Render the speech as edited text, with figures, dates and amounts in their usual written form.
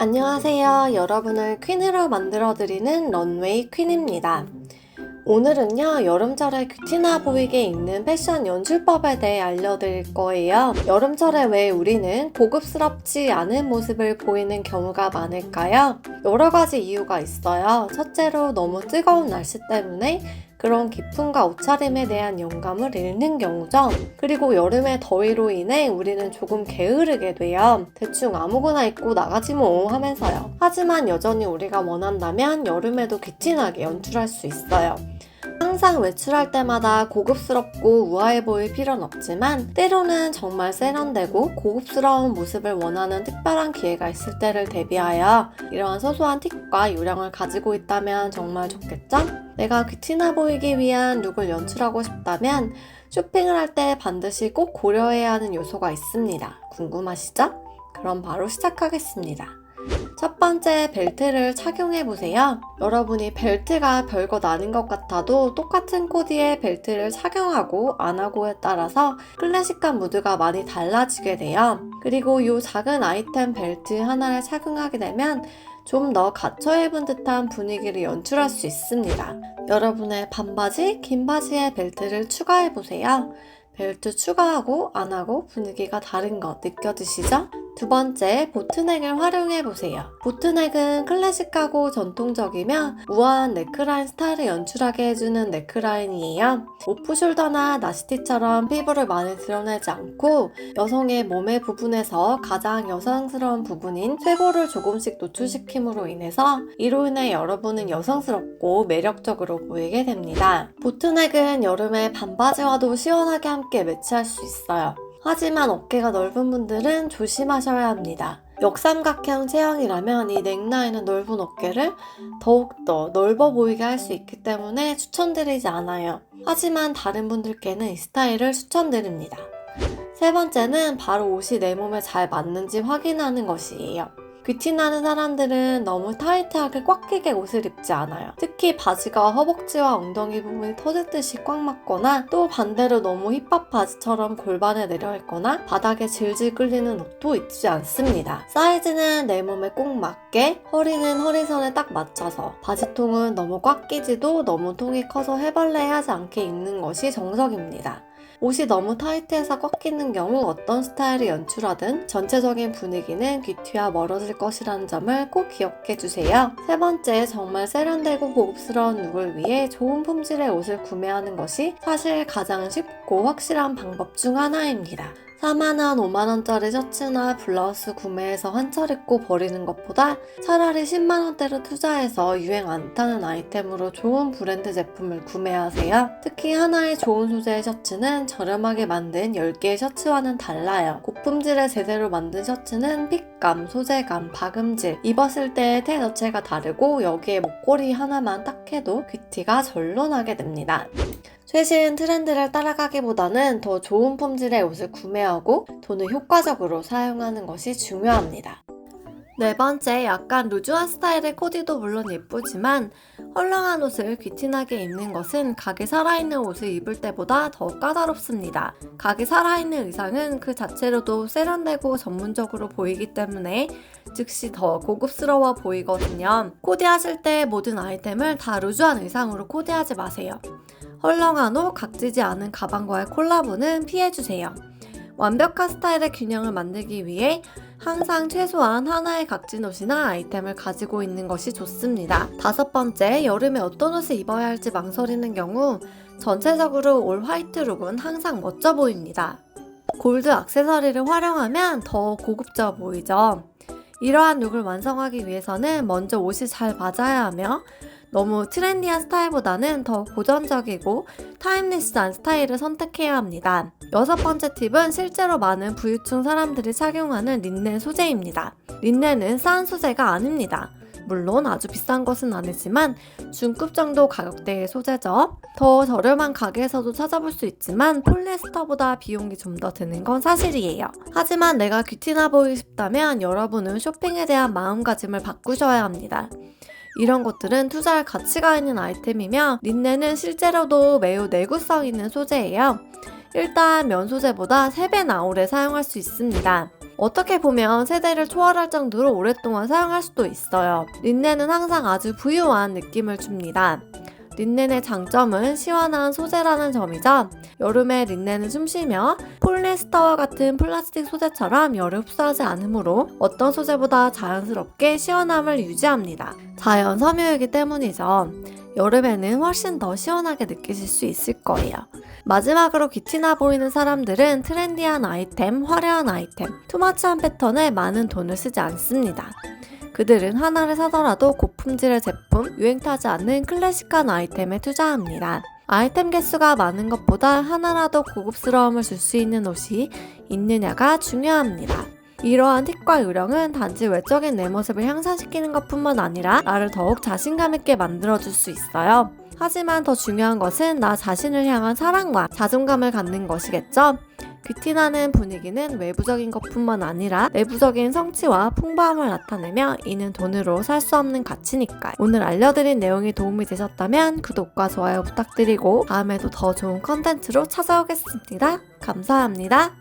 안녕하세요. 여러분을 퀸으로 만들어드리는 런웨이 퀸입니다. 오늘은요, 여름철에 귀티나 보이게 입는 패션 연출법에 대해 알려드릴 거예요. 여름철에 왜 우리는 고급스럽지 않은 모습을 보이는 경우가 많을까요? 여러 가지 이유가 있어요. 첫째로 너무 뜨거운 날씨 때문에 그런 기품과 옷차림에 대한 영감을 잃는 경우죠. 그리고 여름의 더위로 인해 우리는 조금 게으르게 돼요. 대충 아무거나 입고 나가지 뭐 하면서요. 하지만 여전히 우리가 원한다면 여름에도 귀티나게 연출할 수 있어요. 항상 외출할 때마다 고급스럽고 우아해 보일 필요는 없지만 때로는 정말 세련되고 고급스러운 모습을 원하는 특별한 기회가 있을 때를 대비하여 이러한 소소한 팁과 요령을 가지고 있다면 정말 좋겠죠? 내가 귀티나 보이기 위한 룩을 연출하고 싶다면 쇼핑을 할 때 반드시 꼭 고려해야 하는 요소가 있습니다. 궁금하시죠? 그럼 바로 시작하겠습니다. 첫 번째, 벨트를 착용해보세요. 여러분이 벨트가 별것 아닌 것 같아도 똑같은 코디에 벨트를 착용하고 안 하고에 따라서 클래식한 무드가 많이 달라지게 돼요. 그리고 이 작은 아이템 벨트 하나를 착용하게 되면 좀 더 갇혀 입은 듯한 분위기를 연출할 수 있습니다. 여러분의 반바지, 긴 바지에 벨트를 추가해보세요. 벨트 추가하고 안 하고 분위기가 다른 거 느껴지시죠? 두 번째, 보트넥을 활용해보세요. 보트넥은 클래식하고 전통적이며 우아한 넥라인 스타일을 연출하게 해주는 넥라인이에요. 오프숄더나 나시티처럼 피부를 많이 드러내지 않고 여성의 몸의 부분에서 가장 여성스러운 부분인 쇄골을 조금씩 노출시킴으로 인해서 이로 인해 여러분은 여성스럽고 매력적으로 보이게 됩니다. 보트넥은 여름에 반바지와도 시원하게 함께 매치할 수 있어요. 하지만 어깨가 넓은 분들은 조심하셔야 합니다. 역삼각형 체형이라면 이 넥라인은 넓은 어깨를 더욱더 넓어 보이게 할 수 있기 때문에 추천드리지 않아요. 하지만 다른 분들께는 이 스타일을 추천드립니다. 세 번째는 바로 옷이 내 몸에 잘 맞는지 확인하는 것이에요. 귀티나는 사람들은 너무 타이트하게 꽉 끼게 옷을 입지 않아요. 특히 바지가 허벅지와 엉덩이 부분이 터질 듯이 꽉 맞거나 또 반대로 너무 힙합 바지처럼 골반에 내려있거나 바닥에 질질 끌리는 옷도 입지 않습니다. 사이즈는 내 몸에 꼭 맞게, 허리는 허리선에 딱 맞춰서, 바지통은 너무 꽉 끼지도 너무 통이 커서 해벌레하지 않게 입는 것이 정석입니다. 옷이 너무 타이트해서 꽉 끼는 경우 어떤 스타일을 연출하든 전체적인 분위기는 귀티와 멀어질 것이라는 점을 꼭 기억해 주세요. 세 번째, 정말 세련되고 고급스러운 룩을 위해 좋은 품질의 옷을 구매하는 것이 사실 가장 쉽고 확실한 방법 중 하나입니다. 4만원, 5만원짜리 셔츠나 블라우스 구매해서 한 철 입고 버리는 것보다 차라리 10만원대를 투자해서 유행 안 타는 아이템으로 좋은 브랜드 제품을 구매하세요. 특히 하나의 좋은 소재의 셔츠는 저렴하게 만든 10개의 셔츠와는 달라요. 고품질의 제대로 만든 셔츠는 핏감, 소재감, 박음질, 입었을 때의 테 자체가 다르고 여기에 목걸이 하나만 딱 해도 귀티가 절로 나게 됩니다. 최신 트렌드를 따라가기보다는 더 좋은 품질의 옷을 구매하고 돈을 효과적으로 사용하는 것이 중요합니다. 네 번째, 약간 루즈한 스타일의 코디도 물론 예쁘지만 헐렁한 옷을 귀티나게 입는 것은 각이 살아있는 옷을 입을 때보다 더 까다롭습니다. 각이 살아있는 의상은 그 자체로도 세련되고 전문적으로 보이기 때문에 즉시 더 고급스러워 보이거든요. 코디하실 때 모든 아이템을 다 루즈한 의상으로 코디하지 마세요. 헐렁한 옷, 각지지 않은 가방과의 콜라보는 피해주세요. 완벽한 스타일의 균형을 만들기 위해 항상 최소한 하나의 각진 옷이나 아이템을 가지고 있는 것이 좋습니다. 다섯 번째, 여름에 어떤 옷을 입어야 할지 망설이는 경우 전체적으로 올 화이트 룩은 항상 멋져 보입니다. 골드 액세서리를 활용하면 더 고급져 보이죠. 이러한 룩을 완성하기 위해서는 먼저 옷이 잘 맞아야 하며 너무 트렌디한 스타일보다는 더 고전적이고 타임리스한 스타일을 선택해야 합니다. 여섯 번째 팁은 실제로 많은 부유층 사람들이 착용하는 린넨 소재입니다. 린넨은 싼 소재가 아닙니다. 물론 아주 비싼 것은 아니지만 중급 정도 가격대의 소재죠. 더 저렴한 가게에서도 찾아볼 수 있지만 폴리에스터보다 비용이 좀 더 드는 건 사실이에요. 하지만 내가 귀티나 보이고 싶다면 여러분은 쇼핑에 대한 마음가짐을 바꾸셔야 합니다. 이런 것들은 투자할 가치가 있는 아이템이며 린넨은 실제로도 매우 내구성 있는 소재예요. 일단 면 소재보다 3배나 오래 사용할 수 있습니다. 어떻게 보면 세대를 초월할 정도로 오랫동안 사용할 수도 있어요. 린넨은 항상 아주 부유한 느낌을 줍니다. 린넨의 장점은 시원한 소재라는 점이죠. 여름에 린넨은 숨쉬며 폴리에스터와 같은 플라스틱 소재처럼 열을 흡수하지 않으므로 어떤 소재보다 자연스럽게 시원함을 유지합니다. 자연 섬유이기 때문이죠. 여름에는 훨씬 더 시원하게 느끼실 수 있을 거예요. 마지막으로 귀티나 보이는 사람들은 트렌디한 아이템, 화려한 아이템, 투머치한 패턴에 많은 돈을 쓰지 않습니다. 그들은 하나를 사더라도 고품질의 제품, 유행 타지 않는 클래식한 아이템에 투자합니다. 아이템 개수가 많은 것보다 하나라도 고급스러움을 줄 수 있는 옷이 있느냐가 중요합니다. 이러한 팁과 요령은 단지 외적인 내 모습을 향상시키는 것뿐만 아니라 나를 더욱 자신감 있게 만들어줄 수 있어요. 하지만 더 중요한 것은 나 자신을 향한 사랑과 자존감을 갖는 것이겠죠? 귀티나는 분위기는 외부적인 것뿐만 아니라 내부적인 성취와 풍부함을 나타내며 이는 돈으로 살 수 없는 가치니까요. 오늘 알려드린 내용이 도움이 되셨다면 구독과 좋아요 부탁드리고 다음에도 더 좋은 컨텐츠로 찾아오겠습니다. 감사합니다.